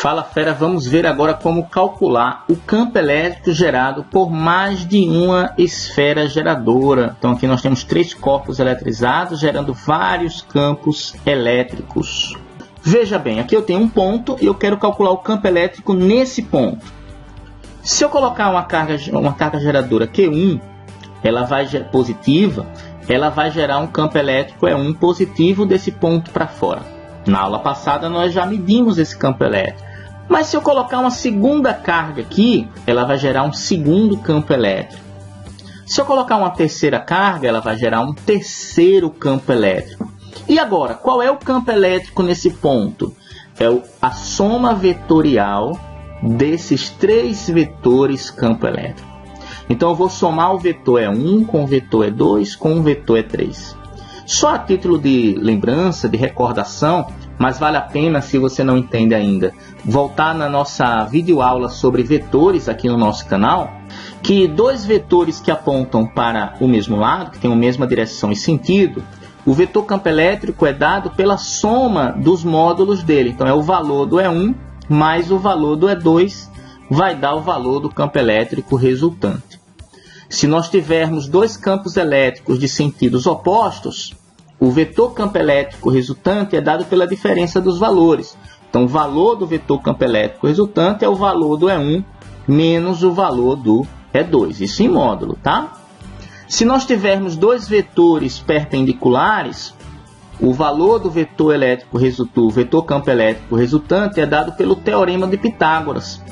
Fala fera, vamos ver agora como calcular o campo elétrico gerado por mais de uma esfera geradora. Então aqui nós temos 3 corpos eletrizados gerando vários campos elétricos. Veja bem, aqui eu tenho um ponto e eu quero calcular o campo elétrico nesse ponto. Se eu colocar uma carga geradora Q1, ela vai positiva, ela vai gerar um campo elétrico E1 positivo desse ponto para fora. Na aula passada nós já medimos esse campo elétrico. Mas se eu colocar uma segunda carga aqui, ela vai gerar um segundo campo elétrico. Se eu colocar uma terceira carga, ela vai gerar um terceiro campo elétrico. E agora, qual é o campo elétrico nesse ponto? É a soma vetorial desses 3 vetores campo elétrico. Então eu vou somar o vetor E1 com o vetor E2 com o vetor E3. Só a título de lembrança, de recordação, mas vale a pena, se você não entende ainda, voltar na nossa videoaula sobre vetores aqui no nosso canal, que 2 vetores que apontam para o mesmo lado, que têm a mesma direção e sentido, o vetor campo elétrico é dado pela soma dos módulos dele. Então é o valor do E1 mais o valor do E2 vai dar o valor do campo elétrico resultante. Se nós tivermos 2 campos elétricos de sentidos opostos, o vetor campo elétrico resultante é dado pela diferença dos valores. Então, o valor do vetor campo elétrico resultante é o valor do E1 menos o valor do E2. Isso em módulo, tá? Se nós tivermos 2 vetores perpendiculares, o valor do vetor elétrico resultante, o vetor campo elétrico resultante é dado pelo teorema de Pitágoras,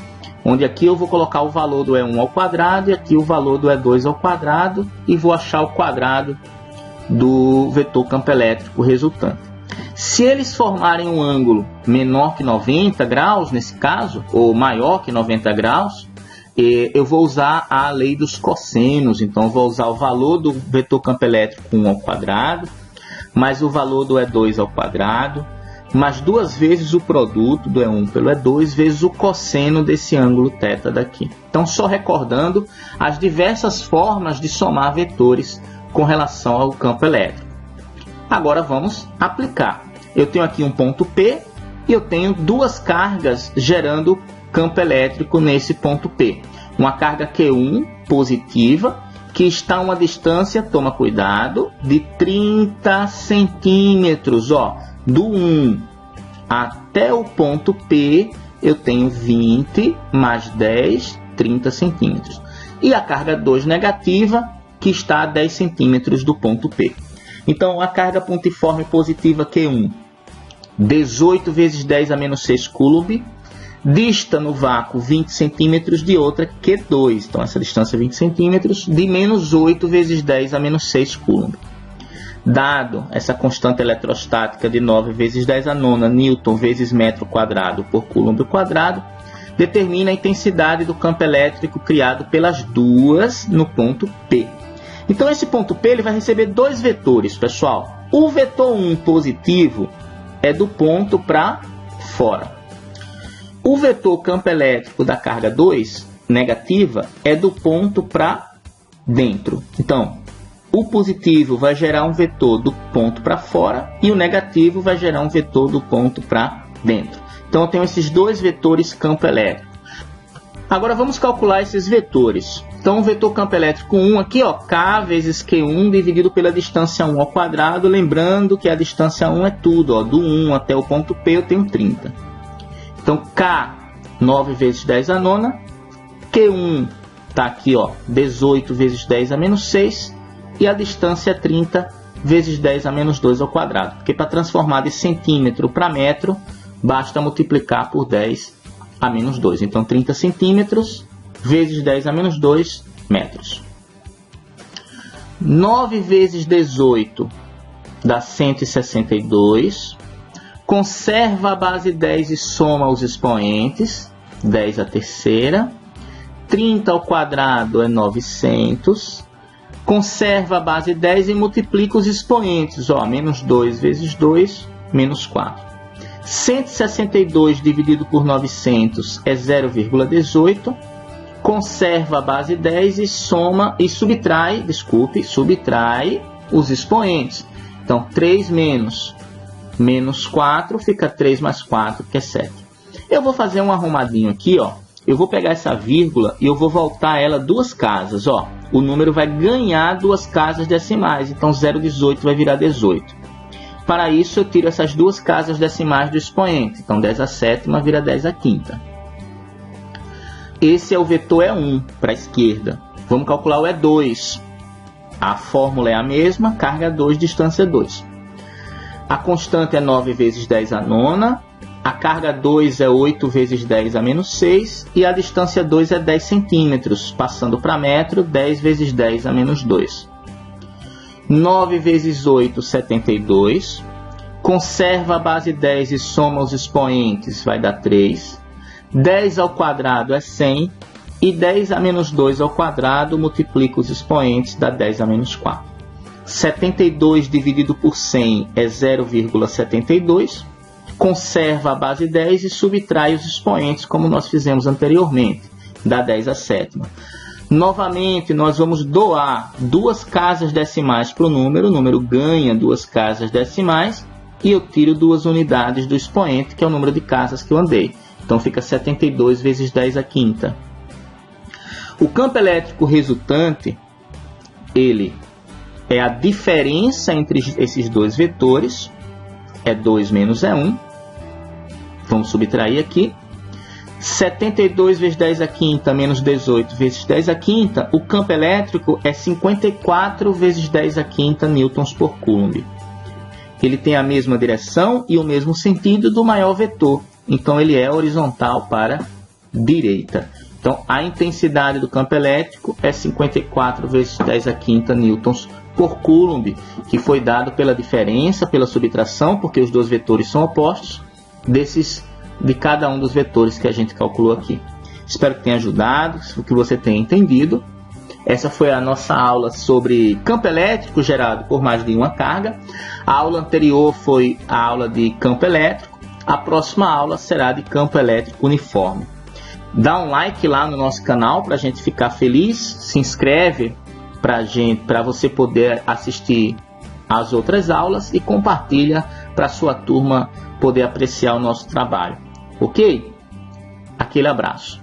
onde aqui eu vou colocar o valor do E1 ao quadrado e aqui o valor do E2 ao quadrado e vou achar o quadrado do vetor campo elétrico resultante. Se eles formarem um ângulo menor que 90 graus, nesse caso, ou maior que 90 graus, eu vou usar a lei dos cossenos. Então eu vou usar o valor do vetor campo elétrico 1 ao quadrado, mais o valor do E2 ao quadrado, mais 2 vezes o produto do E1 pelo E2 vezes o cosseno desse ângulo θ daqui. Então, só recordando as diversas formas de somar vetores com relação ao campo elétrico. Agora vamos aplicar. Eu tenho aqui um ponto P e eu tenho 2 cargas gerando campo elétrico nesse ponto P. Uma carga Q1 positiva, que está a uma distância, toma cuidado, de 30 centímetros. Do 1 até o ponto P, eu tenho 20 mais 10, 30 centímetros. E a carga 2 negativa, que está a 10 centímetros do ponto P. Então, a carga pontiforme positiva Q1, 18 vezes 10 a menos 6 coulomb, dista no vácuo 20 centímetros de outra Q2. Então, essa distância é 20 centímetros, de menos 8 vezes 10 a menos 6 coulomb. Dado essa constante eletrostática de 9 vezes 10 a nona Newton vezes metro quadrado por coulomb quadrado, determina a intensidade do campo elétrico criado pelas duas no ponto P. Então, esse ponto P ele vai receber 2 vetores, pessoal. O vetor 1 positivo é do ponto para fora. O vetor campo elétrico da carga 2 negativa é do ponto para dentro. Então, o positivo vai gerar um vetor do ponto para fora e o negativo vai gerar um vetor do ponto para dentro. Então, eu tenho esses 2 vetores campo elétrico. Agora, vamos calcular esses vetores. Então, o vetor campo elétrico 1 aqui, K vezes Q1 dividido pela distância 1 ao quadrado. Lembrando que a distância 1 é tudo. Do 1 até o ponto P eu tenho 30. Então, K, 9 vezes 10 a nona. Q1 está aqui, 18 vezes 10 a menos 6. E a distância é 30 vezes 10 a menos 2 ao quadrado. Porque para transformar de centímetro para metro, basta multiplicar por 10 a menos 2. Então, 30 centímetros vezes 10 a menos 2 metros. 9 vezes 18 dá 162. Conserva a base 10 e soma os expoentes. 10 a terceira. 30 ao quadrado é 900. Conserva a base 10 e multiplica os expoentes. Menos 2 vezes 2, menos 4. 162 dividido por 900 é 0,18. Conserva a base 10 e soma e subtrai os expoentes. Então, 3 menos 4 fica 3 mais 4, que é 7. Eu vou fazer um arrumadinho aqui, ó. Eu vou pegar essa vírgula e eu vou voltar ela 2 casas, ó. O número vai ganhar 2 casas decimais, então 0,18 vai virar 18. Para isso, eu tiro essas 2 casas decimais do expoente, então 10 à sétima vira 10 à quinta. Esse é o vetor E1 para a esquerda. Vamos calcular o E2. A fórmula é a mesma, carga 2, distância 2. A constante é 9 vezes 10 à nona. A carga 2 é 8 vezes 10 a menos 6 e a distância 2 é 10 centímetros, passando para metro, 10 vezes 10 a menos 2. 9 vezes 8, 72. Conserva a base 10 e soma os expoentes, vai dar 3. 10 ao quadrado é 100 e 10 a menos 2 ao quadrado multiplica os expoentes, dá 10 a menos 4. 72 dividido por 100 é 0,72. Conserva a base 10 e subtrai os expoentes, como nós fizemos anteriormente, dá 10 à sétima. Novamente, nós vamos doar 2 casas decimais para o número ganha 2 casas decimais, e eu tiro 2 unidades do expoente, que é o número de casas que eu andei. Então fica 72 vezes 10 à quinta. O campo elétrico resultante, ele é a diferença entre esses 2 vetores, E2 menos E1. Vamos subtrair aqui. 72 vezes 10 à quinta menos 18 vezes 10 à quinta. O campo elétrico é 54 vezes 10 à quinta newtons por coulomb. Ele tem a mesma direção e o mesmo sentido do maior vetor. Então, ele é horizontal para direita. Então, a intensidade do campo elétrico é 54 vezes 10 à quinta newtons por coulomb, que foi dado pela diferença, pela subtração, porque os 2 vetores são opostos, de cada um dos vetores que a gente calculou aqui. Espero que tenha ajudado, que você tenha entendido. Essa foi a nossa aula sobre campo elétrico gerado por mais de uma carga. A aula anterior foi a aula de campo elétrico. A próxima aula será de campo elétrico uniforme. Dá um like lá no nosso canal para a gente ficar feliz. Se inscreve para você poder assistir às outras aulas e compartilha para a sua turma poder apreciar o nosso trabalho. Ok? Aquele abraço.